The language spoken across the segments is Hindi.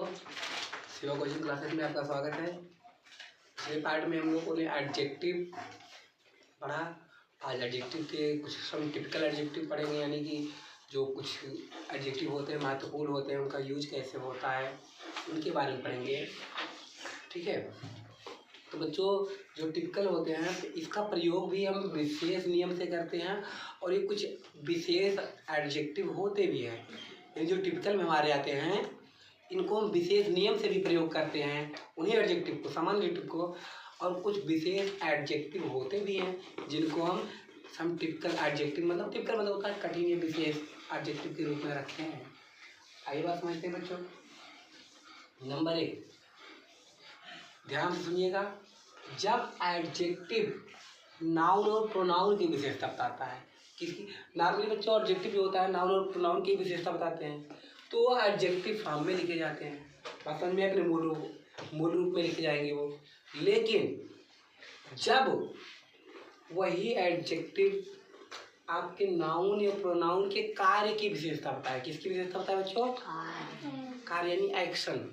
शिवा कोचिंग क्लासेस में आपका स्वागत है। पिछले पार्ट में हम लोगों ने एडजेक्टिव पढ़ा। आज एडजेक्टिव के कुछ सम टिपिकल एडजेक्टिव पढ़ेंगे, यानी कि जो कुछ एडजेक्टिव होते हैं महत्वपूर्ण होते हैं, उनका यूज कैसे होता है उनके बारे में पढ़ेंगे। ठीक है, तो बच्चों जो टिपिकल होते हैं इसका प्रयोग भी हम विशेष नियम से करते हैं, और ये कुछ विशेष एडजेक्टिव होते भी हैं। ये जो टिपिकल में हमारे आते हैं इनको हम विशेष नियम से भी प्रयोग करते हैं, उन्हीं एडजेक्टिव को, सामान्य एडजेक्टिव को। और कुछ विशेष एडजेक्टिव होते भी हैं जिनको हम सम टिपिकल एडजेक्टिव मतलब टिपिकल मतलब होता है कठिन या विशेष एडजेक्टिव के रूप में रखते हैं। आइए बात समझते हैं बच्चों। नंबर 1, ध्यान से सुनिएगा। जब एडजेक्टिव नाउन और प्रोनाउन की विशेषता बताता है, किसकी? नॉर्मली बच्चों एडजेक्टिव जो होता है नाउन और प्रोनाउन की विशेषता बताते हैं तो वो एडजेक्टिव फॉर्म में लिखे जाते हैं। बात समझ में अपने मूल रूप में लिखे जाएंगे वो। लेकिन जब वही एडजेक्टिव आपके नाउन या प्रोनाउन के कार्य की विशेषता बताए, किसकी विशेषता बताए बच्चों? कार्य यानी एक्शन,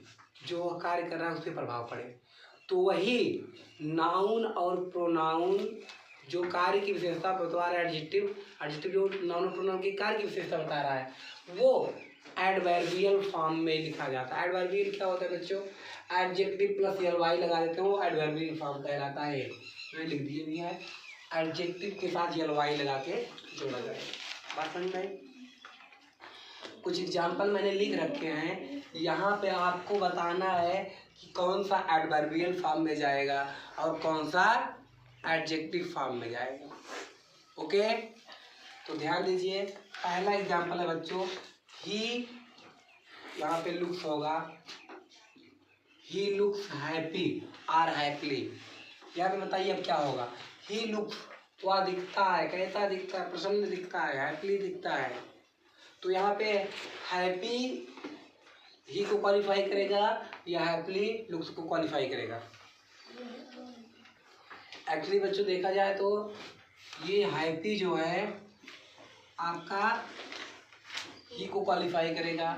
जो कार्य कर रहा है उस पर प्रभाव पड़े, तो वही नाउन और प्रोनाउन जो कार्य की विशेषता बता रहा है, एडजेक्टिव जो नाउन और प्रोनाउन के कार्य की विशेषता बता रहा है वो एडवर्बियल फॉर्म में लिखा जाता है। एडवर्बियल क्या होता है बच्चों? एडजेक्टिव प्लस ly लगा देते हैं, वो एडवर्बियल फॉर्म कहलाता है। मैंने लिख दिया भी है, एडजेक्टिव के साथ ly लगा के जोड़ा जाए। बात समझ में? कुछ एग्जाम्पल मैंने लिख रखे हैं, यहाँ पे आपको बताना है कि कौन सा एडवर्बियल फॉर्म में जाएगा और कौन सा एडजेक्टिव फॉर्म में जाएगा। ओके, तो ध्यान दीजिए। पहला एग्जाम्पल है बच्चों, ही, यहाँ पे लुक्स होगा, he looks happy or happily. यहाँ पे बताइए अब क्या होगा? ही लुक्स, वह दिखता है, कैसा दिखता है? प्रसन्न दिखता है, हैप्पीली दिखता है। तो यहाँ पे हैप्पी ही को क्वालिफाई करेगा या हैप्पीली लुक्स को क्वालिफाई करेगा? एक्चुअली बच्चों देखा जाए तो ये हैप्पी जो है आपका ही को क्वालिफाई करेगा,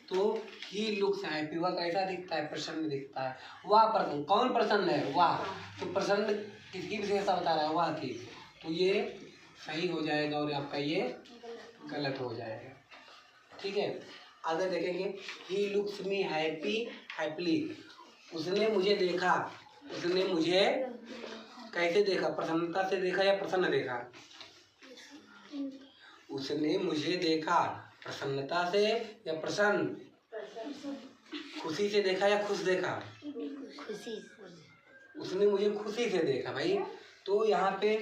तो ही लुक्स हैप्पी, वह कैसा दिखता है? प्रसन्न दिखता है। वह प्रसन्न, कौन प्रसन्न है? वह। तो प्रसन्न किसकी विशेषता बता रहा है? वह की। तो ये सही हो जाएगा और आपका ये गलत हो जाएगा। ठीक है, आगे देखेंगे। He looks me happy happily, उसने मुझे देखा, उसने मुझे कैसे देखा? प्रसन्नता से देखा या प्रसन्न देखा? उसने मुझे देखा प्रसन्नता से या प्रसन्न? खुशी से देखा या खुश देखा? खुशी। उसने मुझे खुशी से देखा भाई। तो यहाँ पे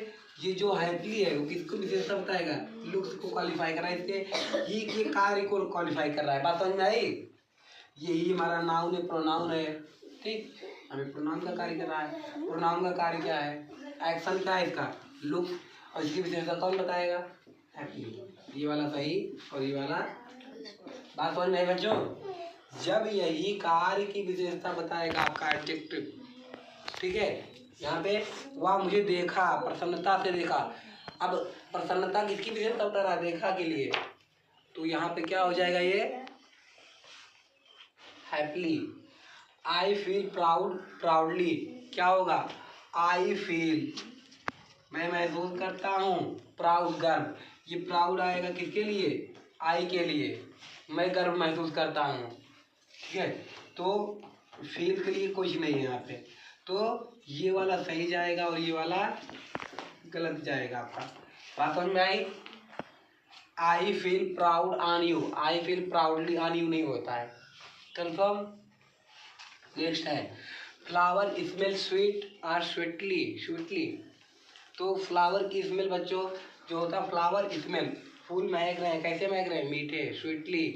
ये जो हैप्पीली है वो किसको विशेषता बताएगा? लुक्स को क्वालिफाई कर रहा है, इसके ही के कार्य को क्वालिफाई कर रहा है। बात समझ में आई? यही हमारा नाउन है, प्रोनाउन है। ठीक, हमें प्रोनाउन का कार्य कर रहा है। प्रोनाउन का कार्य क्या है? एक्शन क्या है इसका? लुक। और इसकी विशेषता कौन बताएगा? हैप्पी। ये वाला सही और ये वाला। बात समझ में आई बच्चों? जब यही कार्य की विशेषता बताएगा आपका एडजेक्टिव, ठीक है। यहाँ पे वह मुझे देखा, प्रसन्नता से देखा। अब प्रसन्नता किसकी विशेषता बता रहा है? देखा के लिए। तो यहाँ पे क्या हो जाएगा? ये हैप्पीली। आई फील प्राउड प्राउडली, क्या होगा? आई फील, मैं महसूस करता हूँ, प्राउड गर्व। ये प्राउड आएगा किसके लिए? आई के लिए, मैं गर्व महसूस करता हूँ। ठीक है, तो फील के लिए कुछ नहीं है यहाँ पे, तो ये वाला सही जाएगा और ये वाला गलत जाएगा आपका। बात समझ में आई? I feel proud on you, I feel proudly on you नहीं होता है। कंफर्म? नेक्स्ट है, फ्लावर स्मेल स्वीट और स्वीटली स्वीटली। तो फ्लावर की स्मेल बच्चों जो होता है, फ्लावर स्मेल, फूल महक रहे हैं, कैसे महक रहे हैं? मीठे, स्वीटली।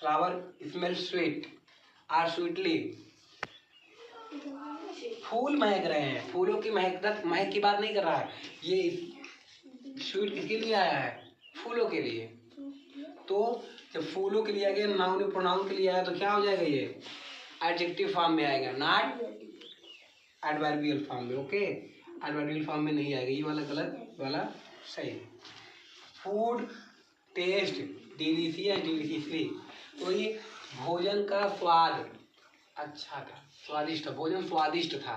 फ्लावर स्मेल स्वीट और स्वीटली, फूल महक रहे हैं, फूलों की महक की बात नहीं कर रहा है। ये स्वीट किसके लिए आया है? फूलों के लिए। तो जब फूलों के लिए आ गया, नाउन प्रोनाउन के लिए आया, तो क्या हो जाएगा? ये एडजेक्टिव फॉर्म में आएगा, नॉट एडवर्बियल फॉर्म में। ओके, एडवर्बियल फॉर्म में नहीं आएगा। ये वाला गलत, वाला सही। फूड टेस्ट डिलीशियस डिलीशियसली, तो ये भोजन का स्वाद अच्छा था, स्वादिष्ट था, भोजन स्वादिष्ट था।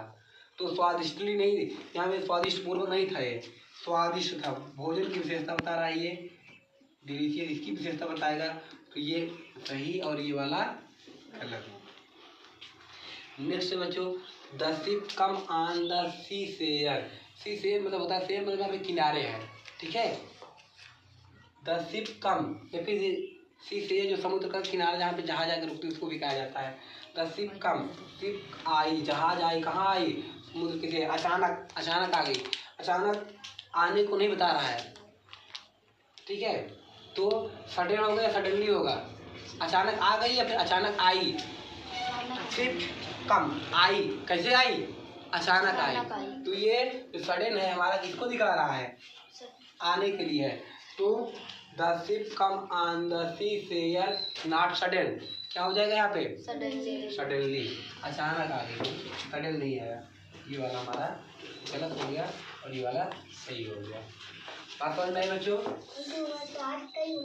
तो स्वादिष्टली नहीं, यहाँ पे स्वादिष्ट पूर्वक नहीं था, ये स्वादिष्ट था। भोजन की विशेषता बता रहा है ये, डिलीशियस इसकी विशेषता बताएगा। तो ये सही और ये वाला गलत। नेक्स्ट बच्चों, the ship come on the sea shore. Sea shore मतलब होता है, शेयर मतलब यहाँ पे किनारे है, ठीक है। द शिप कम, या फिर सी शेयर जो समुद्र का किनारा जहाँ पे जहाज आकर रुकती है उसको भी कहा जाता है। द शिप कम, शिप आई, जहाज आई, कहाँ आई, समुद्र के लिए। अचानक, अचानक आ गई, अचानक आने को नहीं बता रहा है, ठीक है। तो सडन होगा या सडनली होगा, अचानक आ गई या फिर अचानक आई। शिप कम आई, कैसे आई, अचानक आई। तो ये जो सडन है हमारा किसको दिखा रहा है, आने के लिए है। तो the ship come on the sea shore not sudden, क्या हो जाएगा यहाँ पे, सडनली, अचानक आ गई, सडन नहीं आया। ये वाला हमारा गलत हो गया और ये वाला सही हो गया। बात समझ में आई बच्चों?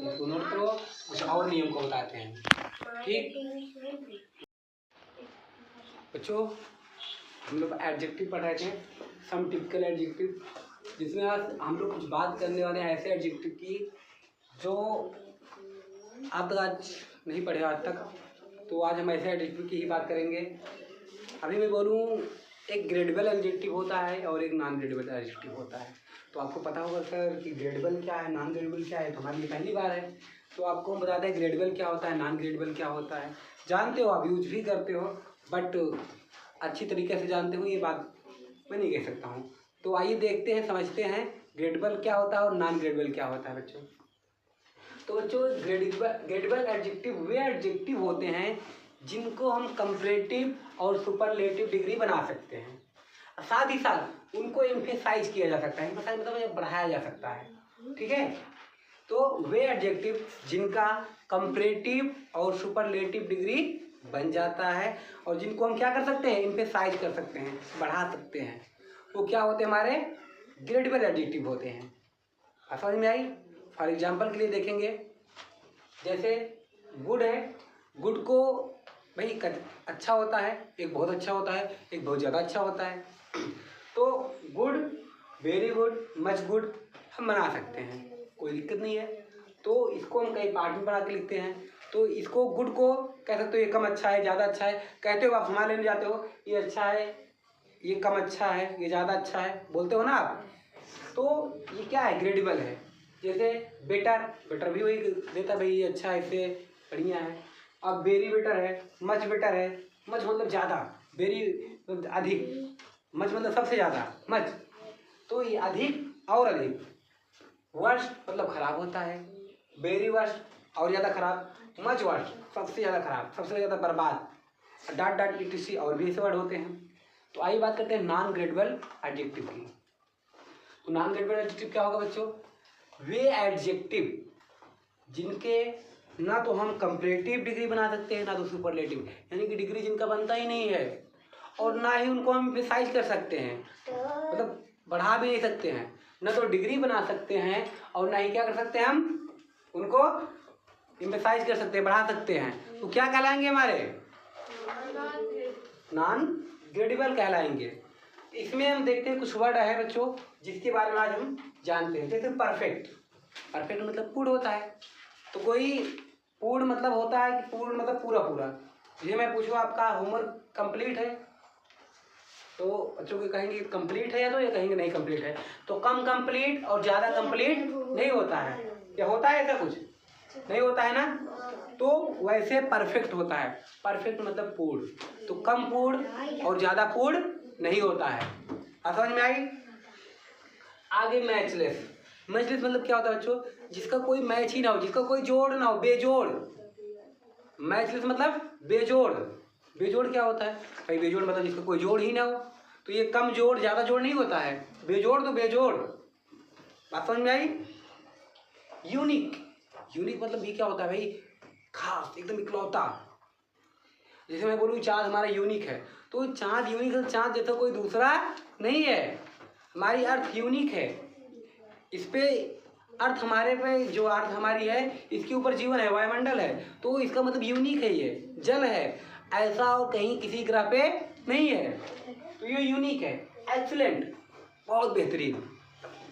इसको नोट करो, कुछ और नियम को बताते हैं, ठीक बच्चों। हम लोग एडजेक्टिव पढ़ रहे थे, सम टिपिकल एडजेक्टिव, जिसमें आज हम लोग कुछ बात करने वाले हैं ऐसे एडजेक्टिव की जो आप तक आज नहीं पढ़े आज तक। तो आज हम ऐसे एडजेक्टिव की ही बात करेंगे। अभी मैं बोलूँ, एक ग्रेडेबल एडजेक्टिव होता है और एक नॉन ग्रेडेबल एडजेक्टिव होता है। तो आपको पता होगा सर कि ग्रेडेबल क्या है, नॉन ग्रेडेबल क्या है, तो हमारे लिए पहली बार है। तो आपको हम बताते हैं ग्रेडेबल क्या होता है, नॉन ग्रेडेबल क्या होता है। जानते हो, आप यूज भी करते हो, बट अच्छी तरीके से जानते हो ये बात मैं नहीं कह सकता हूँ। तो आइए देखते हैं, समझते हैं ग्रेडेबल क्या होता है और नॉन ग्रेडेबल क्या होता है बच्चों। तो बच्चों, ग्रेडेबल एडजेक्टिव वे एडजेक्टिव होते हैं जिनको हम कंपैरेटिव और सुपरलेटिव डिग्री बना सकते हैं। साथ ही साथ उनको एम्फेसाइज किया जा सकता है, एम्फेसाइज मतलब बढ़ाया जा सकता है, ठीक है। तो वे एडजेक्टिव जिनका कंपैरेटिव और सुपरलेटिव डिग्री बन जाता है और जिनको हम क्या कर सकते हैं, एम्फेसाइज कर सकते हैं, बढ़ा सकते हैं, वो क्या होते हैं, हमारे ग्रेडेबल एडजेक्टिव होते हैं। समझ में आई? फॉर एग्जाम्पल के लिए देखेंगे, जैसे गुड है, गुड को भाई अच्छा होता है, एक बहुत अच्छा होता है, एक बहुत ज़्यादा अच्छा होता है। तो good, very good, much good हम बना सकते हैं, कोई दिक्कत नहीं है। तो इसको हम कई पार्ट में बना के लिखते हैं। तो इसको गुड को कह सकते हो ये कम अच्छा है, ज़्यादा अच्छा है, कहते हो आप हमारे लेने जाते हो, ये अच्छा है, ये कम अच्छा है, ये ज़्यादा अच्छा है, बोलते हो ना आप। तो ये क्या है, ग्रेडेबल है। जैसे बेटर, बेटर भी वही देता है भाई, ये अच्छा है, इससे बढ़िया है। अब वेरी बेटर है, मच बेटर है, मच मतलब ज़्यादा, वेरी अधिक, मच मतलब सबसे ज़्यादा, मच तो ये अधिक और अधिक। वर्स्ट मतलब खराब होता है, वेरी वर्स्ट और ज़्यादा खराब, मच वर्स्ट सबसे ज़्यादा खराब, सबसे ज़्यादा बर्बाद, डॉट डॉट etc और भी ऐसे वर्ड होते हैं। तो आइए बात करते हैं नॉन ग्रेडेबल एडजेक्टिव की। तो नॉन ग्रेडेबल एडजेक्टिव क्या होगा बच्चों, वे एडजेक्टिव जिनके ना तो हम कंपैरेटिव डिग्री बना सकते हैं ना तो सुपरलेटिव, यानी कि डिग्री जिनका बनता ही नहीं है, और ना ही उनको हम एम्फेसाइज कर सकते हैं, मतलब बढ़ा भी नहीं सकते हैं, ना तो डिग्री बना सकते हैं और ना ही क्या कर सकते हैं, हम उनको एम्फेसाइज कर सकते हैं, बढ़ा सकते हैं। तो क्या कहलाएंगे, हमारे नॉन ग्रेडेबल कहलाएंगे। इसमें हम देखते हैं कुछ वर्ड है बच्चों जिसके बारे में आज हम जानते हैं। जैसे परफेक्ट, परफेक्ट मतलब पूर्ण होता है। तो कोई पूर्ण मतलब होता है कि पूर्ण मतलब पूरा पूरा। ये मैं पूछूँ आपका होमवर्क कंप्लीट है, तो बच्चों को कहेंगे कंप्लीट है या तो ये कहेंगे नहीं कंप्लीट है। तो कम कंप्लीट और ज़्यादा कंप्लीट नहीं होता है, क्या होता है, ऐसा कुछ नहीं होता है ना। तो वैसे परफेक्ट होता है, परफेक्ट मतलब पूर्ण। तो कम पूर्ण और ज़्यादा पूर्ण नहीं होता है। समझ में आई? आगे मैचलेस, मैचलेस मतलब क्या होता है बच्चों, जिसका कोई मैच ही ना हो, जिसका कोई जोड़ ना हो, बेजोड़। मैचलेस मतलब बेजोड़। बेजोड़ क्या होता है भाई, बेजोड़ मतलब जिसका कोई जोड़ ही ना हो। तो ये कम जोड़ ज़्यादा जोड़ नहीं होता है, बेजोड़ तो बेजोड़। बात समझ में आई? यूनिक, यूनिक मतलब ये क्या होता है भाई, खास, एकदम इकलौता। जैसे मैं बोलूँ चाँद हमारा यूनिक है, तो चाँद यूनिक है, चाँद जैसा कोई दूसरा नहीं है। हमारी अर्थ यूनिक है, इस पे अर्थ हमारे पे जो अर्थ हमारी है इसके ऊपर जीवन है, वायुमंडल है, तो इसका मतलब यूनिक है। ये जल है, ऐसा और कहीं किसी ग्रह पे नहीं है। तो ये यूनिक है, एक्सीलेंट, बहुत बेहतरीन,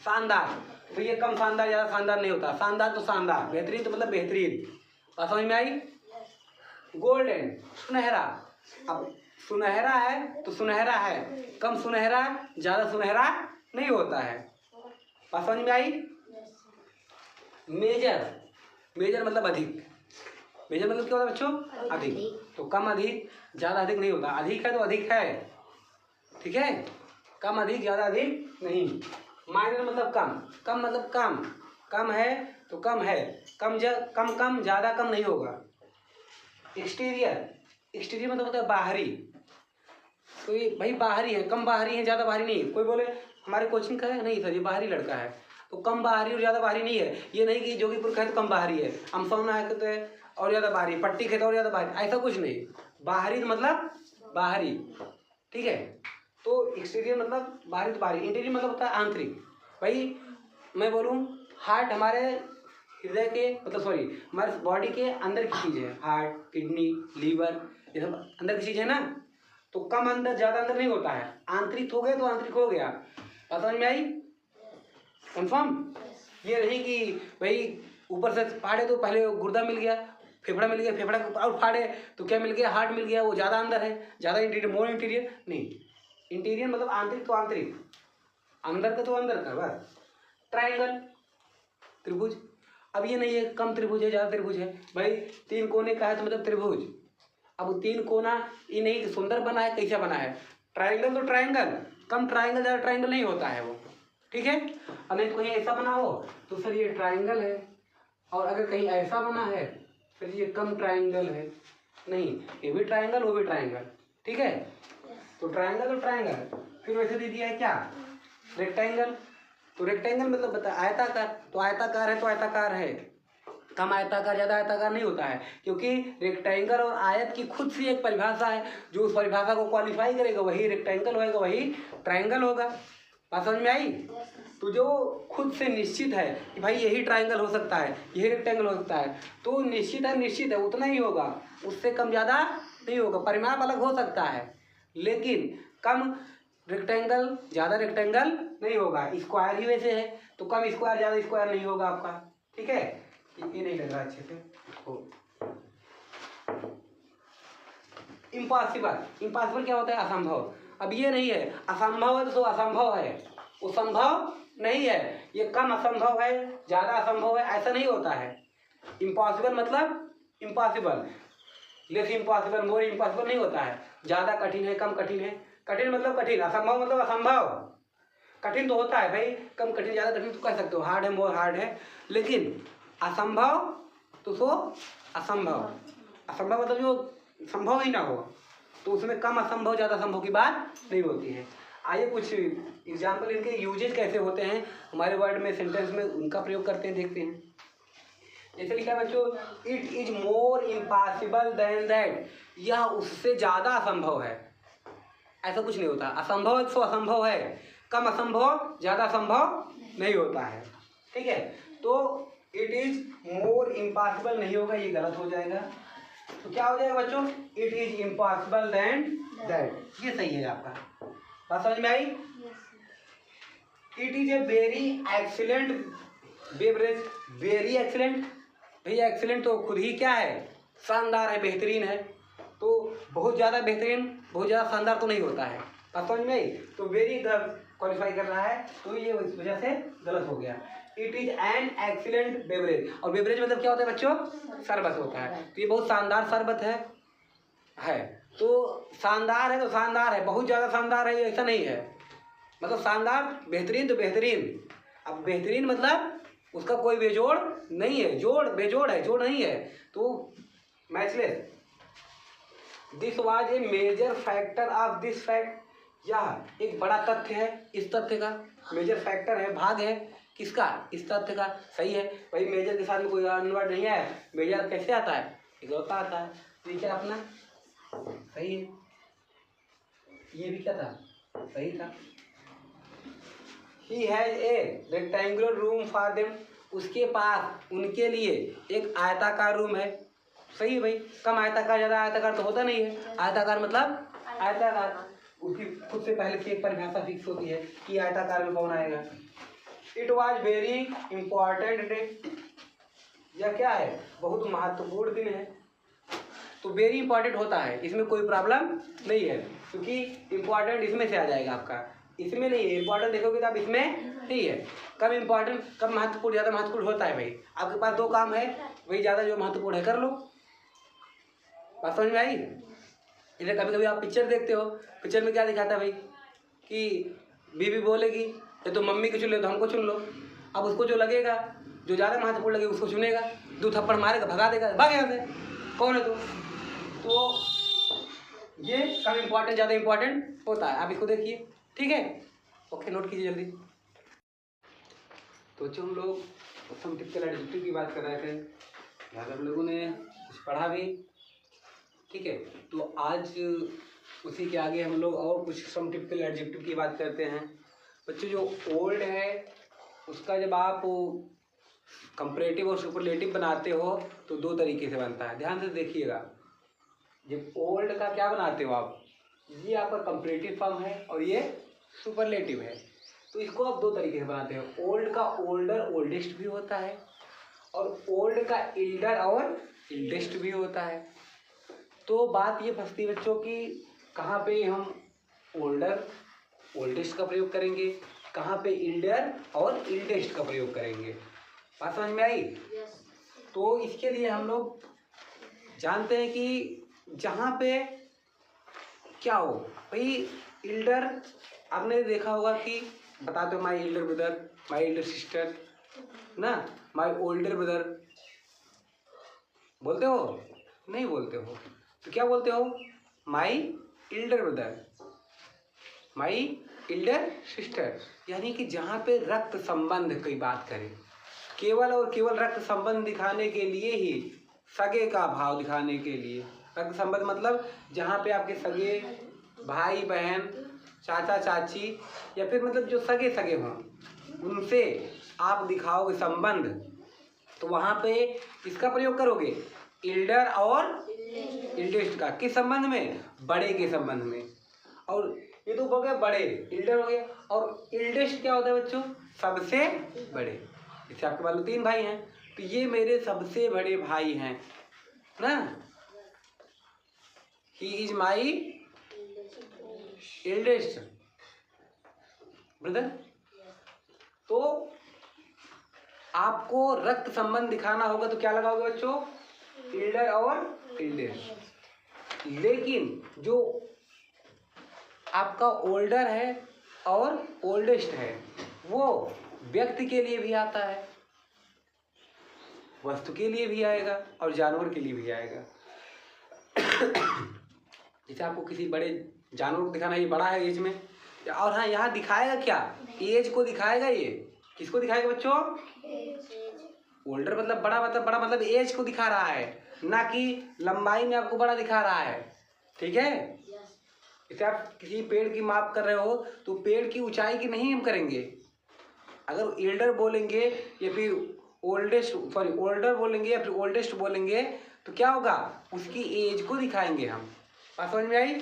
शानदार। तो ये कम शानदार, ज़्यादा शानदार नहीं होता, शानदार तो शानदार, बेहतरीन तो मतलब बेहतरीन। बात समझ में आई? गोल्डन, सुनहरा। अब सुनहरा है तो सुनहरा है, कम सुनहरा, ज़्यादा सुनहरा नहीं होता है। बात समझ में आई? मेजर, मेजर मतलब अधिक, मेजर मतलब क्या होता है बच्चों? अधिक। तो कम अधिक, ज़्यादा अधिक नहीं होता, अधिक है तो अधिक है, ठीक है? कम अधिक, ज़्यादा अधिक नहीं। माइनर मतलब कम, कम मतलब कम, कम है तो कम है, कम कम ज़्यादा कम नहीं होगा। एक्सटीरियर, एक्सटीरियर मतलब होता है बाहरी। तो ये भाई बाहरी है, कम बाहरी है, ज़्यादा बाहरी नहीं है। कोई बोले हमारे कोचिंग का है, नहीं सर ये बाहरी लड़का है, तो कम बाहरी और ज़्यादा बाहरी नहीं है। ये नहीं कि जोगीपुर का है तो कम बाहरी है, अमसौना है तो और ज़्यादा बाहरी, पट्टी के तो और ज़्यादा बाहरी, ऐसा कुछ नहीं। बाहरी तो मतलब बाहरी, ठीक है? तो एक्सटीरियर मतलब बाहरी तो बाहरी, इंटीरियर मतलब होता है आंतरिक। भाई मैं बोलूँ हार्ट हमारे हृदय के मतलब सॉरी हमारे बॉडी के अंदर की चीज़ है, हार्ट, किडनी, लीवर, ये सब अंदर की चीज़ है ना। तो कम अंदर ज़्यादा अंदर नहीं होता है, आंतरिक हो गया तो आंतरिक हो गया। बात समझ में आई? कंफर्म? ये नहीं कि भाई ऊपर से फाड़े तो पहले गुर्दा मिल गया, फेफड़ा मिल गया, फेफड़ा को और फाड़े तो क्या मिल गया? हार्ट मिल गया, वो ज़्यादा अंदर है, ज़्यादा इंटीरियर, मोर इंटीरियर नहीं। इंटीरियर मतलब आंतरिक तो आंतरिक, अंदर का तो अंदर का, बस। ट्रायंगल, त्रिभुज। अब ये नहीं है कम त्रिभुज है ज़्यादा त्रिभुज है, भाई 3 कोने का है तो मतलब त्रिभुज। अब 3 कोना ये नहीं कि सुंदर बना है, कैसा बना है? ट्रायंगल तो ट्रायंगल, कम ट्रायंगल ज़्यादा ट्रायंगल नहीं होता है वो, ठीक है? और नहीं तो कहीं ऐसा बना हो तो सर ये ट्रायंगल है, और अगर कहीं ऐसा बना है फिर ये कम ट्रायंगल है। नहीं, ये भी ट्रायंगल वो भी ट्रायंगल, ठीक है? तो ट्रायंगल तो ट्रायंगल। फिर वैसे दे दिया है क्या? रेक्टेंगल। तो रेक्टेंगल मतलब बता आयताकार, तो आयताकार है तो आयताकार है, कम आयताकार ज़्यादा आयताकार नहीं होता है, क्योंकि रेक्टेंगल और आयत की खुद से एक परिभाषा है, जो उस परिभाषा को क्वालिफाई करेगा वही रेक्टेंगल होगा, वही ट्रायंगल होगा। बात समझ में आई? तो जो खुद से निश्चित है कि भाई यही ट्रायंगल हो सकता है, यही रेक्टेंगल हो सकता है, तो निश्चित है उतना ही होगा, उससे कम ज़्यादा नहीं होगा। परिमाप अलग हो सकता है लेकिन कम रेक्टेंगल ज़्यादा रेक्टेंगल नहीं होगा। स्क्वायर ही वैसे है तो कम स्क्वायर ज़्यादा स्क्वायर नहीं होगा आपका, ठीक है? ये नहीं लग रहा अच्छे से हो। इम्पॉसिबल, इम्पॉसिबल क्या होता है? असंभव। अब ये नहीं है असंभव है तो असंभव है, वो संभव नहीं है, ये कम असंभव है ज़्यादा असंभव है, ऐसा नहीं होता है। इम्पॉसिबल मतलब इम्पॉसिबल, लेस इम्पॉसिबल, मोर इम्पॉसिबल नहीं होता है। ज़्यादा कठिन है, कम कठिन है, कठिन मतलब कठिन, असंभव मतलब असंभव। कठिन तो होता है भाई, कम कठिन ज़्यादा कठिन तो कह सकते हो, हार्ड है मोर हार्ड है, लेकिन असंभव तो सो असंभव, असंभव मतलब जो संभव ही ना हो, तो उसमें कम असंभव ज़्यादा संभव की बात नहीं होती है। आइए कुछ एग्जाम्पल इनके यूजेज कैसे होते हैं हमारे वर्ड में, सेंटेंस में, उनका प्रयोग करते हैं, देखते हैं। जैसे लिखा है बच्चों, it is more impossible then that, यह उससे ज़्यादा असंभव है। ऐसा कुछ नहीं होता, असंभव तो असंभव है, कम असंभव ज़्यादा असंभव नहीं होता है, ठीक है? तो इट इज मोर इम्पॉसिबल नहीं होगा, ये गलत हो जाएगा। तो क्या हो जाएगा बच्चों? It is impossible then that, ये सही है आपका। बात समझ में आई? It is a very excellent beverage, very excellent, भैया एक्सीलेंट तो खुद ही क्या है? शानदार है, बेहतरीन है। तो बहुत ज़्यादा बेहतरीन, बहुत ज़्यादा शानदार तो नहीं होता है। बात समझ में आई? तो वेरी क्वालिफाई कर रहा है, तो ये इस वजह से गलत हो गया। It is an excellent beverage, और बेवरेज मतलब क्या होता है बच्चों? शरबत होता है। तो ये बहुत शानदार शरबत है। तो शानदार है तो शानदार है, बहुत ज़्यादा शानदार है ऐसा नहीं है, मतलब शानदार, बेहतरीन तो बेहतरीन। अब बेहतरीन मतलब उसका कोई बेजोड़ नहीं है, जोड़ बेजोड़ है, जोड़ नहीं है, तो matchless. This was a major factor of this fact, यह एक बड़ा तथ्य है, इस तथ्य का मेजर फैक्टर है, भाग है किसका? इस तथ्य का। सही है भाई, मेजर के साथ में कोई अनवर्ड नहीं है, मेजर कैसे आता है? इकलौता आता है। ठीक है अपना सही है, ये भी क्या था? सही था। He has a rectangular room for them, उसके पास उनके लिए एक आयताकार रूम है, सही है भाई। कम आयताकार ज़्यादा आयताकार तो होता नहीं है। आयताकार मतलब आयताकार, उसकी खुद से पहले से एक परिभाषा फिक्स होती है कि आयताकार में कौन आएगा। It was very important day, यह क्या है, बहुत महत्वपूर्ण दिन है। तो वेरी इंपॉर्टेंट होता है, इसमें कोई प्रॉब्लम नहीं है, क्योंकि इंपॉर्टेंट इसमें से आ जाएगा आपका, इसमें नहीं है। इंपॉर्टेंट देखोगे तो आप इसमें नहीं है। कब इंपॉर्टेंट, कब महत्वपूर्ण, ज़्यादा महत्वपूर्ण होता है भाई। आपके पास दो काम है, वही ज़्यादा जो महत्वपूर्ण है कर लो। बात समझ में आई। इधर कभी कभी आप पिक्चर देखते हो, पिक्चर में क्या दिखाता है भाई कि बीवी बोलेगी या तो मम्मी को चुन लो तो हमको चुन लो। अब उसको जो लगेगा, जो ज़्यादा महत्वपूर्ण लगेगा उसको चुनेगा, 2 थप्पड़ मारेगा, भगा देगा, भाग यहाँ से, कौन है तू। तो ये कम इम्पॉर्टेंट ज़्यादा इम्पॉर्टेंट होता है। आप इसको देखिए, ठीक है, ओके, नोट कीजिए जल्दी। तो जो हम लोग सम टिपिकल एडजेक्टिव की बात कर रहे थे, याद हम लोगों ने कुछ पढ़ा भी, ठीक है। तो आज उसी के आगे हम लोग और कुछ सम टिपिकल एडजेक्टिव की बात करते हैं। बच्चों जो ओल्ड है उसका जब आप कंपैरेटिव और सुपरलेटिव बनाते हो तो 2 तरीके से बनता है, ध्यान से देखिएगा। जब ओल्ड का क्या बनाते हो आप, ये आपका कंपैरेटिव फॉर्म है और ये सुपरलेटिव है, तो इसको आप 2 तरीके से बनाते हो। ओल्ड का ओल्डर ओल्डेस्ट भी होता है और ओल्ड का इल्डर और इल्डेस्ट भी होता है। तो बात ये फंसती है बच्चों की कहाँ पे हम ओल्डर ओल्डेस्ट का प्रयोग करेंगे, कहाँ पे इल्डर और इल्डेस्ट का प्रयोग करेंगे। बात समझ में आई। तो इसके लिए हम लोग जानते हैं कि जहाँ पे क्या हो भाई, इल्डर आपने देखा होगा कि बताते हो my elder brother, my elder sister ना, माई ओल्डर ब्रदर, बोलते हो नहीं बोलते हो, तो क्या बोलते हो, my elder brother, my elder sister. यानी कि जहाँ पे रक्त संबंध की बात करें, केवल और केवल रक्त संबंध दिखाने के लिए ही, सगे का भाव दिखाने के लिए, रक्त संबंध मतलब जहाँ पे आपके सगे भाई बहन चाचा चाची या फिर मतलब जो सगे सगे हों उनसे आप दिखाओगे संबंध, तो वहाँ पे किसका प्रयोग करोगे, इल्डर और इल्डेस्ट का। किस संबंध में, बड़े के संबंध में। और ये तो हो गया बड़े, इल्डर हो गया, और इल्डेस्ट क्या होता है बच्चों, सबसे बड़े। जैसे आपके मान लो 3 भाई हैं, तो ये मेरे सबसे बड़े भाई हैं ना, he is my eldest brother. तो आपको रक्त संबंध दिखाना होगा तो क्या लगाओगे बच्चों, इल्डर और इल्डेस्ट। लेकिन जो आपका ओल्डर है और ओल्डेस्ट है वो व्यक्ति के लिए भी आता है, वस्तु के लिए भी आएगा और जानवर के लिए भी आएगा। जैसे आपको किसी बड़े जानवर को दिखाना, ये बड़ा है एज में, और हाँ यहाँ दिखाएगा क्या, एज को दिखाएगा। ये किसको दिखाएगा बच्चों, ओल्डर मतलब बड़ा मतलब एज को दिखा रहा है, ना कि लंबाई में आपको बड़ा दिखा रहा है, ठीक है। जैसे आप किसी पेड़ की माप कर रहे हो तो पेड़ की ऊंचाई की नहीं हम करेंगे। अगर एल्डर बोलेंगे या फिर ओल्डर बोलेंगे या फिर ओल्डेस्ट बोलेंगे तो क्या होगा, उसकी एज को दिखाएंगे हम। बात समझ में आई।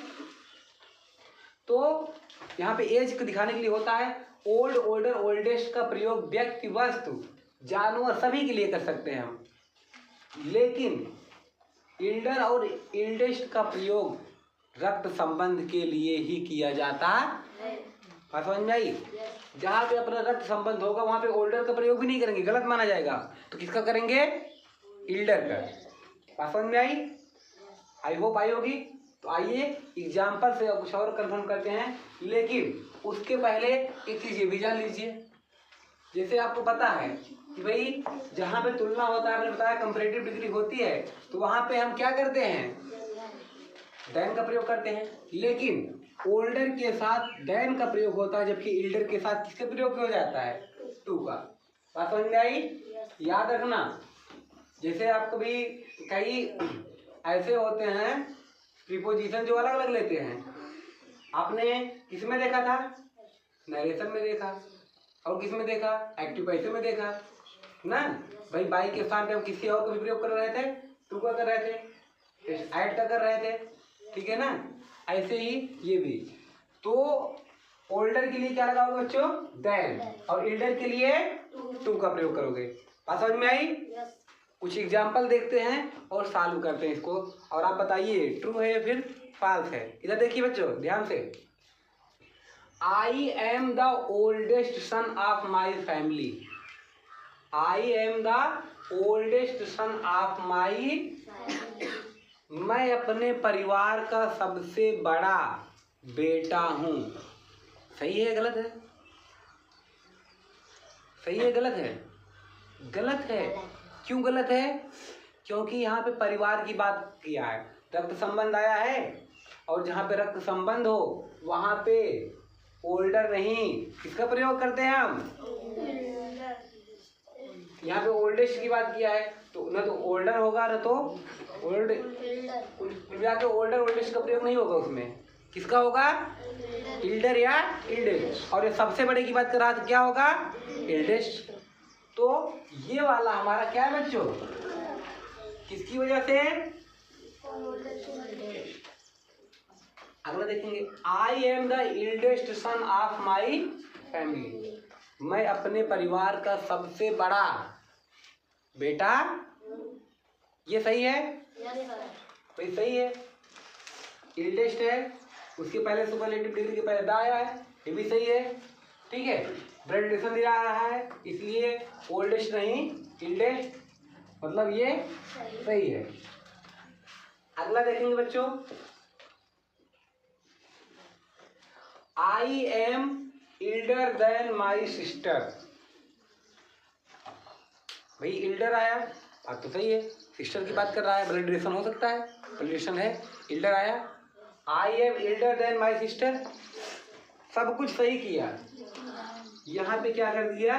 तो यहाँ पे एज को दिखाने के लिए होता है। ओल्ड ओल्डर ओल्डेस्ट का प्रयोग व्यक्ति वस्तु जानवर सभी के लिए कर सकते हैं हम, लेकिन इल्डर और इल्डेस्ट का प्रयोग रक्त संबंध के लिए ही किया जाता है। बात समझ में आई। जहाँ पे अपना रक्त संबंध होगा वहाँ पे ओल्डर का प्रयोग भी नहीं करेंगे, गलत माना जाएगा, तो किसका करेंगे, इल्डर का। बात समझ में आई, आई होप आई होगी। तो आइए एग्जाम्पल से कुछ और कंफर्म करते हैं, लेकिन उसके पहले एक चीज ये भी जान लीजिए। जैसे आपको पता है कि भाई जहाँ पे तुलना होता है, आपने बताया कंपैरेटिव डिग्री होती है, तो वहाँ पे हम क्या करते हैं, देन का प्रयोग करते हैं। लेकिन ओल्डर के साथ देन का प्रयोग होता है, जबकि इल्डर के साथ किसका प्रयोग हो जाता है, टू का। बात समझ में आई। याद रखना, जैसे आप कभी कई ऐसे होते हैं प्रीपोजिशन जो अलग अलग लेते हैं, आपने किस में देखा था, नरेशन में देखा, और किस में देखा, एक्टिव पैसे में देखा ना। भाई बाई के स्थान पे हम किसी और को भी प्रयोग कर रहे थे, टू का कर रहे थे, ऐड कर रहे थे, ठीक है ना। ऐसे ही ये भी। तो ओल्डर के लिए क्या लगाओगे बच्चों, देन, और इल्डर के लिए टू का प्रयोग करोगे। बात समझ में आई? कुछ एग्जाम्पल देखते हैं और सॉल्व करते हैं इसको, और आप बताइए ट्रू है या फिर फॉल्स है। इधर देखिए बच्चों ध्यान से। आई am the oldest sun of my family. I am the oldest sun of माई, मैं अपने परिवार का सबसे बड़ा बेटा हूं। सही है गलत है? सही है गलत है? गलत है। क्यों गलत है? क्योंकि यहाँ पे परिवार की बात किया है, रक्त संबंध आया है, और जहाँ पे रक्त संबंध हो वहाँ पे ओल्डर नहीं, किसका प्रयोग करते हैं हम? यहाँ पे ओल्डेस्ट की बात किया है, तो न तो ओल्डर होगा न तो ओल्ड, के ओल्डर ओल्डेस्ट का प्रयोग नहीं होगा उसमें। किसका होगा? इल्डर या इल्डेस्ट। और ये सबसे बड़े की बात कर रहा था, क्या होगा? इल्डेस्ट। तो ये वाला हमारा क्या है बच्चों, किसकी वजह से? अगला देखेंगे, I am the eldest son of my family. मैं अपने परिवार का सबसे बड़ा बेटा। ये सही है? भाई सही है। इल्डेस्ट है, उसके पहले सुपरलेटिव डिग्री के पहले द आया है, ये भी सही है, ठीक है। ब्लड रिलेशन दिया रहा है, इसलिए ओल्डेस्ट नहीं इल्डेस्ट, मतलब ये सही है। अगला देखेंगे बच्चों, I am elder than my sister. भाई इल्डर आया, बात तो सही है, सिस्टर की बात कर रहा है, ब्लड रिलेशन हो सकता है, ब्लड रिलेशन है, इल्डर आया। I am elder than my sister, सब कुछ सही किया। यहाँ पे क्या कर दिया?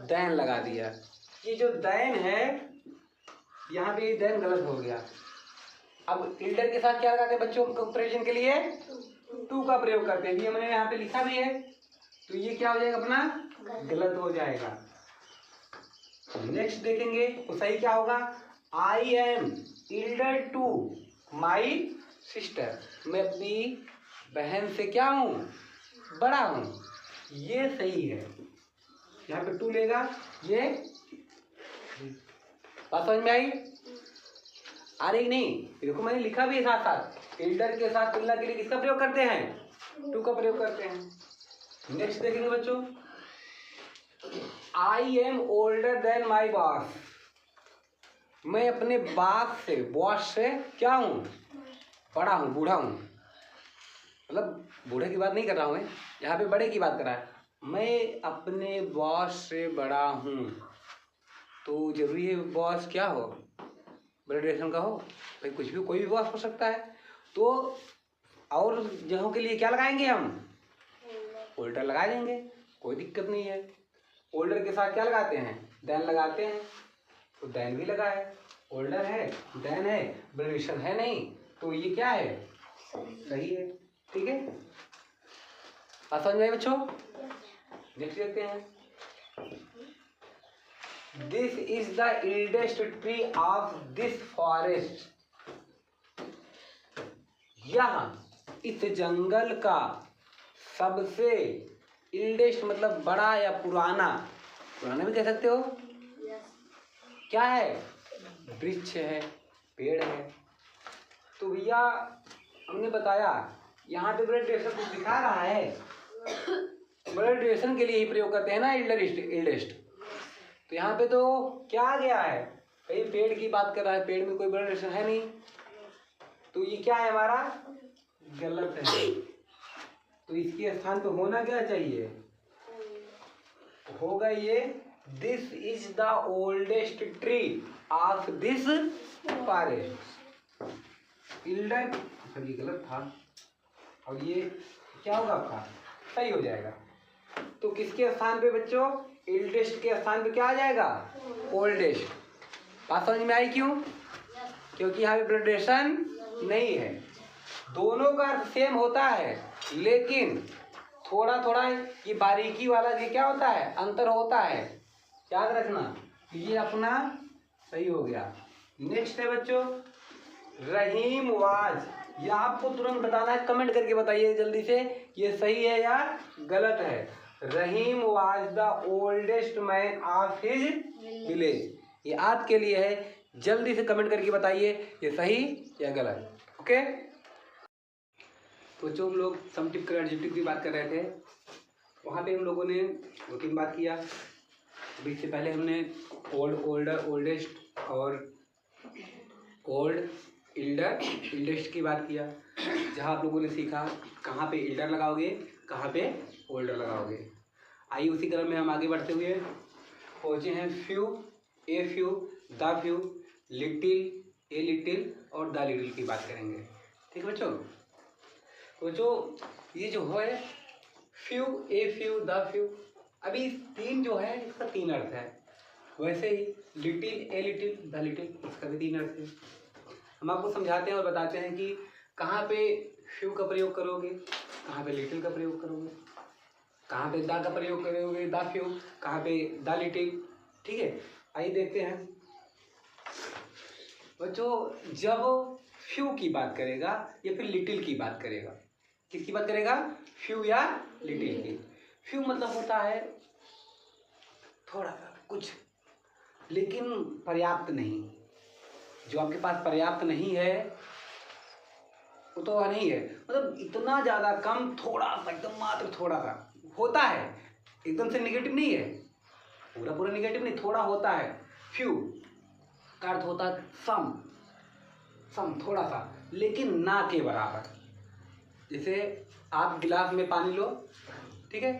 देन लगा दिया। ये जो देन है, यहाँ पे देन गलत हो गया। अब इल्डर के साथ क्या लगाते हैं बच्चों कंपैरिजन के लिए? टू का प्रयोग करते हैं, ये मैंने यहाँ पे लिखा भी है, तो ये क्या हो जाएगा अपना? गलत हो जाएगा। नेक्स्ट देखेंगे तो सही क्या होगा? I am elder to my sister, मैं अपनी बहन से क्या हूँ? बड़ा हूँ। ये सही है, यहाँ पे टू लेगा। ये बात समझ में आई? आ रही नहीं? देखो मैंने लिखा भी है साथ साथ, इल्डर के साथ तुलना के लिए किसका प्रयोग करते हैं? टू का प्रयोग करते हैं। नेक्स्ट देखेंगे बच्चों, I M older than my boss, मैं अपने बॉस से क्या हूँ? बड़ा हूँ, बूढ़ा हूँ। मतलब बूढ़े की बात नहीं कर रहा हूँ मैं, यहाँ पे बड़े की बात कर रहा है। मैं अपने बॉस से बड़ा हूँ, तो जरूरी है बॉस क्या हो? ब्लड रिलेशन का हो? भाई कुछ भी, कोई भी बॉस हो सकता है। तो और जगहों के लिए क्या लगाएंगे हम? ओल्डर लगा देंगे, कोई दिक्कत नहीं है। ओल्डर के साथ क्या लगाते हैं? देन लगाते हैं, तो देन भी लगा है, ओल्डर है, देन है, ब्लड रिलेशन है नहीं, तो ये क्या है? सही है, ठीक है। समझ में बच्चों? नेक्स्ट देखते हैं, this is the eldest tree of this forest, यह इस जंगल का सबसे, इल्डेस्ट मतलब बड़ा या पुराना, पुराना भी कह सकते हो। क्या है? वृक्ष है, पेड़ है। तो भैया हमने बताया यहाँ पे ब्लड रिलेशन कुछ दिखा रहा है, ब्लड रिलेशन के लिए ही प्रयोग करते हैं ना इल्डेस्ट। तो यहाँ पे तो क्या आ गया है? भाई पेड़ की बात कर रहा है, पेड़ में कोई ब्लड रिलेशन है नहीं, तो ये क्या है हमारा? गलत है। तो इसके स्थान पे होना क्या चाहिए? होगा ये, this is the oldest tree of this forest. Elder, sir ये गलत था, और ये क्या होगा आपका? सही हो जाएगा। तो किसके स्थान पे बच्चों? इल्डेस्ट के स्थान पे क्या आ जाएगा? ओल्डेस्ट। बात समझ में आई? क्यों? क्योंकि यहाँ पे ब्लड रिलेशन नहीं है। दोनों का अर्थ सेम होता है, लेकिन थोड़ा थोड़ा ये बारीकी वाला ये क्या होता है? अंतर होता है, याद रखना। ये अपना सही हो गया। नेक्स्ट है बच्चों, रहीम वाज, ये आपको तुरंत बताना है, कमेंट करके बताइए जल्दी से ये सही है या गलत है। Rahim was the oldest man of his village, ये आपके लिए है, जल्दी से कमेंट करके बताइए ये सही या गलत। ओके, तो जो हम लोग सम टिपिकल एडजेक्टिव की बात कर रहे थे, वहाँ पे हम लोगों ने 2-3 बात किया। अभी इससे पहले हमने ओल्ड, ओल्डर, ओल्डेस्ट और ओल्ड, इल्डर, इल्डेस्ट की बात किया, जहाँ आप लोगों ने सीखा कहाँ पे इल्डर लगाओगे, कहाँ पे ओल्डर लगाओगे। आइए उसी क्रम में हम आगे बढ़ते हुए पहुँचे हैं few, a few, the few, little, a little और द लिटिल की बात करेंगे। ठीक है बच्चों, तो जो ये जो है few, a few, the few, अभी 3 जो है इसका 3 अर्थ है। वैसे ही little, a little, the little, इसका भी 3 अर्थ है। हम आपको समझाते हैं और बताते हैं कि कहाँ पे फ्यू का प्रयोग करोगे, कहाँ पे लिटिल का प्रयोग करोगे, कहाँ पे द का प्रयोग करोगे, द फ्यू, कहाँ पे द लिटिल। ठीक है, आइए देखते हैं बच्चों, जब फ्यू की बात करेगा या फिर लिटिल की बात करेगा, किसकी बात करेगा, फ्यू या लिटिल की। फ्यू मतलब होता है थोड़ा सा कुछ, लेकिन पर्याप्त नहीं। जो आपके पास पर्याप्त नहीं है वो तो नहीं है, मतलब इतना ज़्यादा कम, थोड़ा सा, एकदम मात्र थोड़ा सा होता है, एकदम से निगेटिव नहीं है, पूरा पूरा निगेटिव नहीं, थोड़ा होता है। फ्यू का अर्थ होता है सम, सम थोड़ा सा, लेकिन ना के बराबर। जैसे आप गिलास में पानी लो, ठीक है,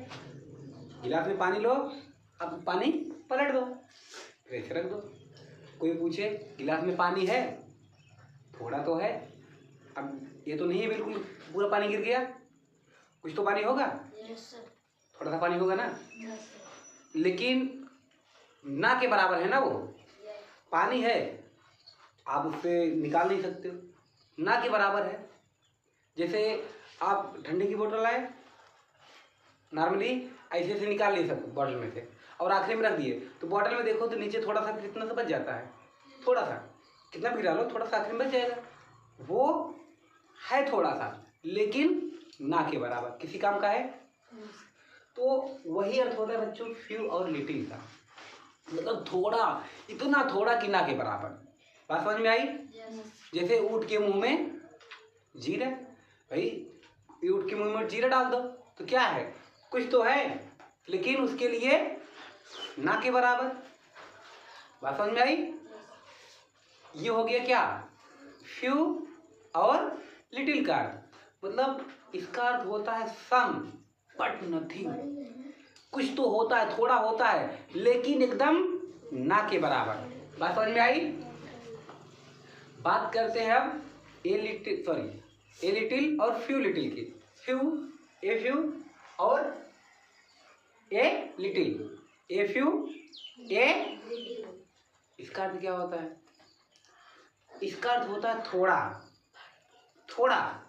गिलास में पानी लो, अब पानी पलट दो, फिर ऐसे रख दो। कोई पूछे गिलास में पानी है, थोड़ा तो है, अब ये तो नहीं है बिल्कुल पूरा पानी गिर गया, कुछ तो पानी होगा, थोड़ा सा पानी होगा ना, लेकिन ना के बराबर है ना, वो पानी है, आप उससे निकाल नहीं सकते हो, ना के बराबर है। जैसे आप ठंडे की बोतल लाए, नॉर्मली ऐसे ऐसे निकाल नहीं सकते बॉटल में से, और आखिरी में रख दिए, तो बॉटल में देखो तो नीचे थोड़ा सा कितना सा बच जाता है, थोड़ा सा, कितना भी डालो थोड़ा सा आखिरी में बच जाएगा, वो है थोड़ा सा, लेकिन ना के बराबर, किसी काम का है। तो वही अर्थ होता है बच्चों फ्यू और लिटिल का, मतलब थोड़ा, इतना थोड़ा कि ना के बराबर। बात समझ में आई? जैसे ऊँट के मुंह में जीरा, भाई ऊँट के मुंह में जीरा डाल दो तो क्या है, कुछ तो है, लेकिन उसके लिए ना के बराबर। बात समझ में आई? ये हो गया क्या, फ्यू और लिटिल का अर्थ, मतलब इसका अर्थ होता है सम बट नथिंग, कुछ तो होता है, थोड़ा होता है, लेकिन एकदम ना के बराबर। बात समझ में आई? बात करते हैं अब ए लिटिल और फ्यू लिटिल की। फ्यू, ए फ्यू और ए लिटिल, ए फ्यू, ए, इसका अर्थ क्या होता है, इसका अर्थ होता है थोड़ा, थोड़ा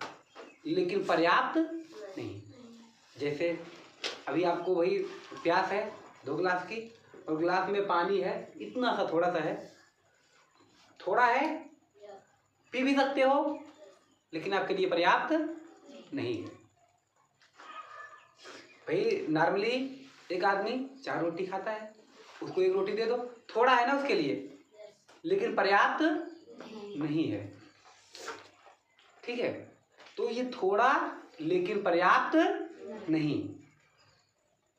लेकिन पर्याप्त नहीं। जैसे अभी आपको वही प्यास है 2 गिलास की, और गिलास में पानी है इतना सा, थोड़ा सा है, थोड़ा है, पी भी सकते हो, लेकिन आपके लिए पर्याप्त नहीं है। भाई नॉर्मली एक आदमी 4 रोटी खाता है, उसको 1 रोटी दे दो, थोड़ा है ना उसके लिए, लेकिन पर्याप्त नहीं है। ठीक है, तो ये थोड़ा लेकिन पर्याप्त नहीं,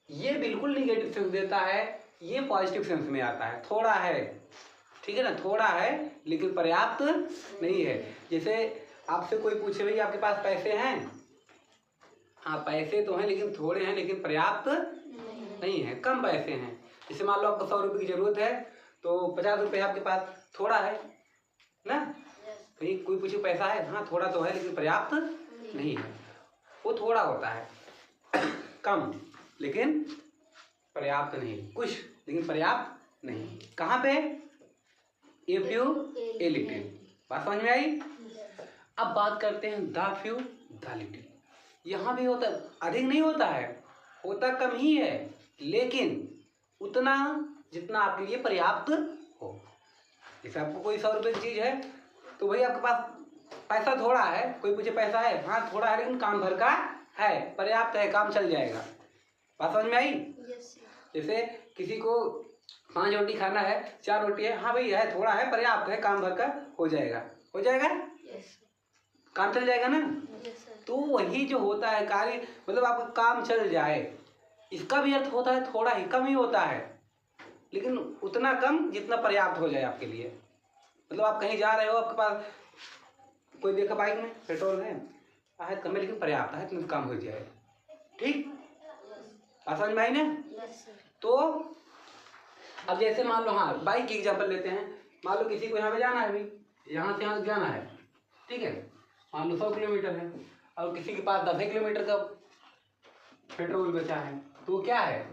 ये बिल्कुल निगेटिव सेंस देता है, ये पॉजिटिव सेंस में आता है, थोड़ा है, ठीक है ना, थोड़ा है लेकिन पर्याप्त नहीं है। जैसे आपसे कोई पूछे भाई आपके पास पैसे हैं, हाँ पैसे तो हैं लेकिन थोड़े हैं, लेकिन पर्याप्त नहीं है, कम पैसे हैं। जैसे मान लो आपको 100 रुपये की जरूरत है, तो 50 रुपये आपके पास, थोड़ा है ना, भाई कोई पूछे पैसा है, हाँ थोड़ा तो है लेकिन पर्याप्त नहीं है, वो थोड़ा होता है, कम लेकिन पर्याप्त नहीं, कुछ लेकिन पर्याप्त नहीं। कहाँ पे, ए फ्यू, ए लिटिल। बात समझ में आई? अब बात करते हैं द फ्यू, द लिटिल। यहाँ भी होता, अधिक नहीं होता है, होता कम ही है, लेकिन उतना जितना आपके लिए पर्याप्त हो। जैसे आपको कोई 100 रुपये की चीज़ है, तो भाई आपके पास पैसा थोड़ा है, कोई पूछे पैसा है, हाँ थोड़ा है लेकिन काम भर का है, पर्याप्त है, काम चल जाएगा। बात समझ में आई? जैसे किसी को 5 रोटी खाना है, 4 रोटी है, हाँ भाई है, थोड़ा है, पर्याप्त है, काम भर का हो जाएगा, हो जाएगा, काम चल जाएगा ना। तो वही जो होता है कार्य, मतलब आपका काम चल जाए, इसका भी अर्थ होता है थोड़ा ही कम ही होता है, लेकिन उतना कम जितना पर्याप्त हो जाए आपके लिए। मतलब आप कहीं जा रहे हो, आपके पास कोई देखा बाइक में पेट्रोल है कम है लेकिन पर्याप्त है, तो काम हो जाए, ठीक, समझ में आई ना। तो अब जैसे मान लो, हाँ बाइक की एग्जांपल लेते हैं, मान लो किसी को यहाँ पे जाना है, भाई यहाँ से यहाँ जाना है, ठीक है, मान लो 100 किलोमीटर है, और किसी के पास 10 किलोमीटर का पेट्रोल बचा है, तो क्या है,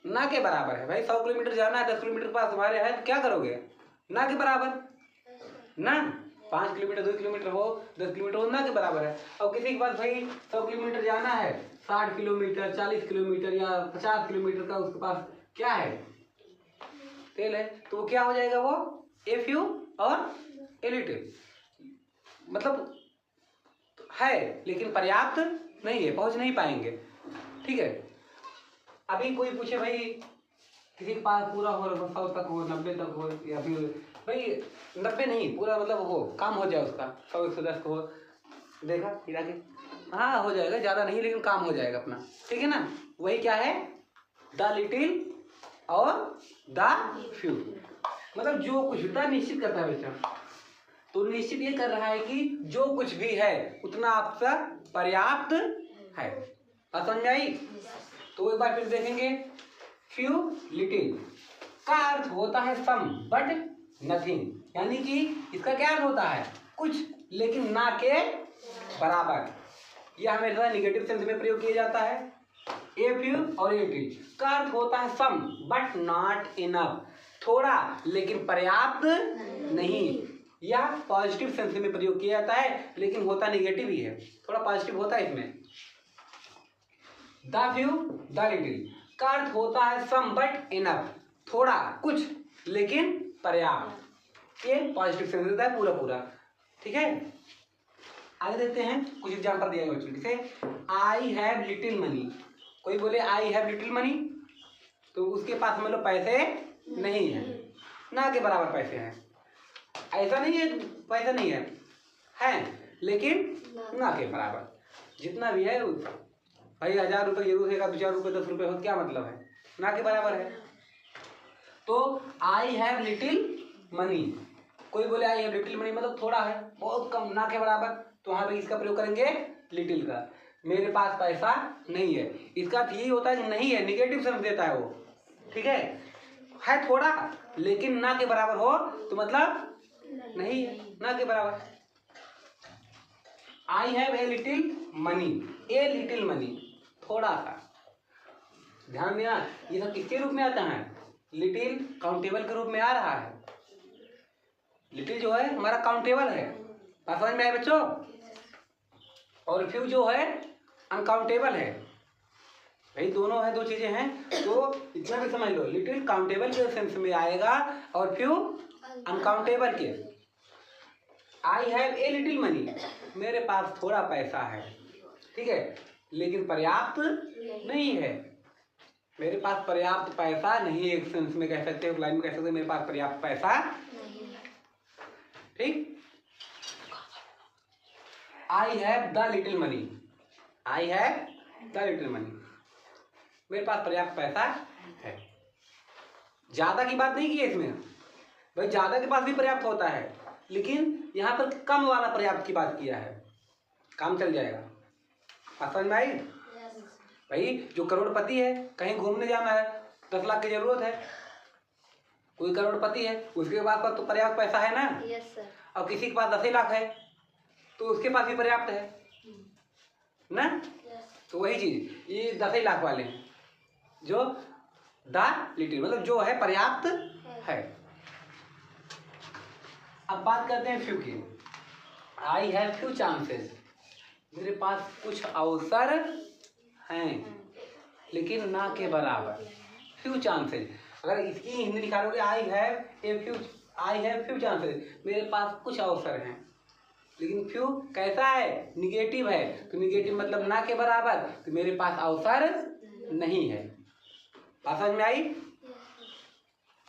ना के बराबर है। भाई 100 किलोमीटर जाना है, 10 किलोमीटर के पास तुम्हारे है, तो क्या करोगे, ना के बराबर ना। 5 किलोमीटर 2 किलोमीटर हो, 10 किलोमीटर हो, ना के बराबर है। और किसी के पास भाई 100 किलोमीटर जाना है, 60 किलोमीटर 40 किलोमीटर या 50 किलोमीटर का उसके पास क्या है, तेल है, तो वो क्या हो जाएगा, वो ए फ्यू और ए लिटिल, मतलब है लेकिन पर्याप्त नहीं है, पहुंच नहीं पाएंगे, ठीक है। अभी कोई पूछे भाई किसी के पास पूरा हो 100 तक हो, 90 तक हो, या फिर भाई 90 नहीं पूरा, मतलब हो काम हो जाए उसका, 100-110 हो, देखा गिरा के, हाँ हो जाएगा, ज़्यादा नहीं लेकिन काम हो जाएगा अपना, ठीक है ना। वही क्या है, द लिटिल और द फ्यू, मतलब जो कुछ द निश्चित करता है बच्चा, तो निश्चित ये कर रहा है कि जो कुछ भी है उतना आपका पर्याप्त है। बात समझ में आई? तो एक बार फिर देखेंगे, फ्यू लिटिल का अर्थ होता है सम बट नथिंग, यानी कि इसका क्या अर्थ होता है, कुछ लेकिन ना के बराबर। यह हमेशा निगेटिव सेंस में प्रयोग किया जाता है। ए फ्यू और ए लिटिल का अर्थ होता है सम बट नॉट इनफ, थोड़ा लेकिन पर्याप्त नहीं। यह पॉजिटिव सेंस में प्रयोग किया जाता है लेकिन होता निगेटिव ही है, थोड़ा पॉजिटिव होता है इसमें। द फ्यू द लिटिल का अर्थ होता है सम बट इनफ, थोड़ा कुछ लेकिन पर्याप्त, ये पॉजिटिव सेंस देता है पूरा पूरा, ठीक है। आगे देखते हैं, कुछ एग्जांपल दिया गया बच्चों, जैसे आई हैव लिटिल मनी, कोई बोले आई हैव लिटिल मनी, तो उसके पास मतलब पैसे नहीं है, ना के बराबर पैसे हैं, ऐसा नहीं है पैसा नहीं है लेकिन ना के बराबर, जितना भी है भाई 1000 रुपये जरूर है, 2-4 रुपये 10 रुपये हो, क्या मतलब है, ना के बराबर है। तो आई हैव लिटिल मनी, कोई बोले आई हैव लिटिल मनी मतलब थोड़ा है, बहुत कम, ना के बराबर, तो वहाँ पे इसका प्रयोग करेंगे लिटिल का, मेरे पास पैसा नहीं है। इसका अर्थ यही होता है कि नहीं है, निगेटिव सेंस देता है वो, ठीक है थोड़ा लेकिन ना के बराबर हो तो मतलब नहीं है, ना के बराबर। I have a little money, a little money थोड़ा सा, ध्यान देना ये सब किसके रूप में आता है, लिटिल काउंटेबल के रूप में आ रहा है। लिटिल जो है हमारा काउंटेबल है, बात समझ में आए बच्चों, और फ्यू जो है अनकाउंटेबल है। भाई दोनों है, दो चीजें हैं, तो इतना भी समझ लो, लिटिल काउंटेबल के सेंस में आएगा और फ्यू अनकाउंटेबल के। I have a little money, मेरे पास थोड़ा पैसा है, ठीक है, लेकिन पर्याप्त नहीं है, मेरे पास पर्याप्त पैसा नहीं है, एक सेंस में कह सकते हो, लाइन में कह सकते हो मेरे पास पर्याप्त पैसा नहीं, ठीक। I have the little money, I have the little money, मेरे पास पर्याप्त पैसा है। ज्यादा की बात नहीं की है इसमें, भाई ज्यादा के पास भी पर्याप्त होता है, लेकिन यहाँ पर कम वाला पर्याप्त की बात किया है, काम चल जाएगा। समझ में आई? भाई जो करोड़पति है, कहीं घूमने जाना है, 10 लाख की जरूरत है, कोई करोड़पति है, उसके पास तो पर्याप्त पैसा है ना, यस सर। और किसी के पास 10 लाख है तो उसके पास भी पर्याप्त है ना, तो वही चीज ये 10 लाख वाले हैं, जो द लिटिल मतलब जो है पर्याप्त है। अब बात करते हैं फ्यू की। आई हैव फ्यू चांसेस, मेरे पास कुछ अवसर हैं लेकिन ना के बराबर, फ्यू चांसेस। अगर इसकी हिंदी निकालोगे I have a few I have few chances, मेरे पास कुछ अवसर हैं। लेकिन फ्यू कैसा है, निगेटिव है, तो निगेटिव मतलब ना के बराबर, तो मेरे पास अवसर नहीं है। बात समझ में आई?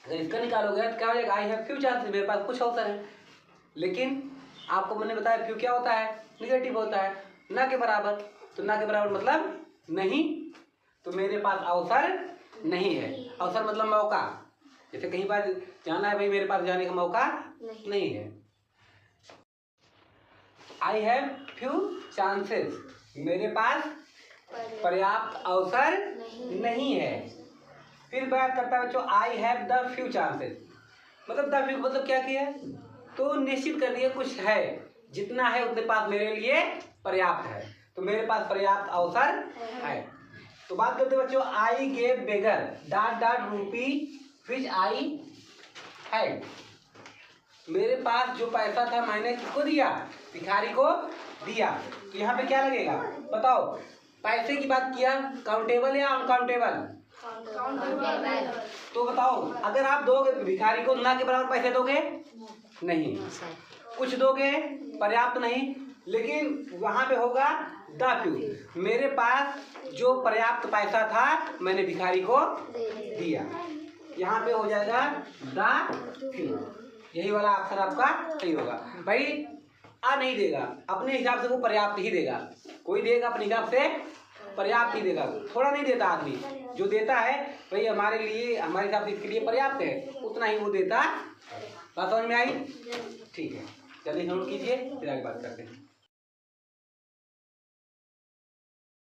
अगर इसका निकालोगे तो क्या हो जाएगा, आई हैव फ्यू चांसेस, मेरे पास कुछ अवसर है। लेकिन आपको मैंने बताया फ्यू क्या होता है, निगेटिव होता है, ना के बराबर। तो ना के बराबर मतलब नहीं, तो मेरे पास अवसर नहीं है। अवसर मतलब मौका, जैसे कहीं बार जाना है भाई, मेरे पास जाने का मौका नहीं है। आई हैव फ्यू चांसेस, मेरे पास पर्याप्त अवसर नहीं है। फिर बात करता है बच्चों, I have the few chances, मतलब द फ्यू मतलब क्या किया, तो निश्चित कर दिया कुछ है, जितना है उतने पास मेरे लिए पर्याप्त है, तो मेरे पास पर्याप्त अवसर है। तो बात करते बच्चों, I gave beggar dot dot रूपी विच आई हैड, मेरे पास जो पैसा था मैंने किसको दिया, भिखारी को दिया। तो यहाँ पे क्या लगेगा बताओ, पैसे की बात किया, काउंटेबल या अनकाउंटेबल? तो बताओ, अगर आप दोगे भिखारी को ना के बराबर पैसे दोगे नहीं, कुछ दोगे पर्याप्त नहीं, लेकिन वहां पे होगा द फ्यू, मेरे पास जो पर्याप्त पैसा था मैंने भिखारी को दिया, यहाँ पे हो जाएगा द फ्यू। यही वाला अक्षर आपका सही होगा। भाई आ नहीं देगा, अपने हिसाब से वो पर्याप्त ही देगा, कोई देगा अपने हिसाब से पर्याप्त ही देगा, थोड़ा नहीं देता आदमी, जो देता है भाई हमारे लिए, हमारे हिसाब से इसके लिए पर्याप्त है, उतना ही वो देता। बात समझ में आई? ठीक है, जल्दी नोट कीजिए, फिर आगे बात करते हैं।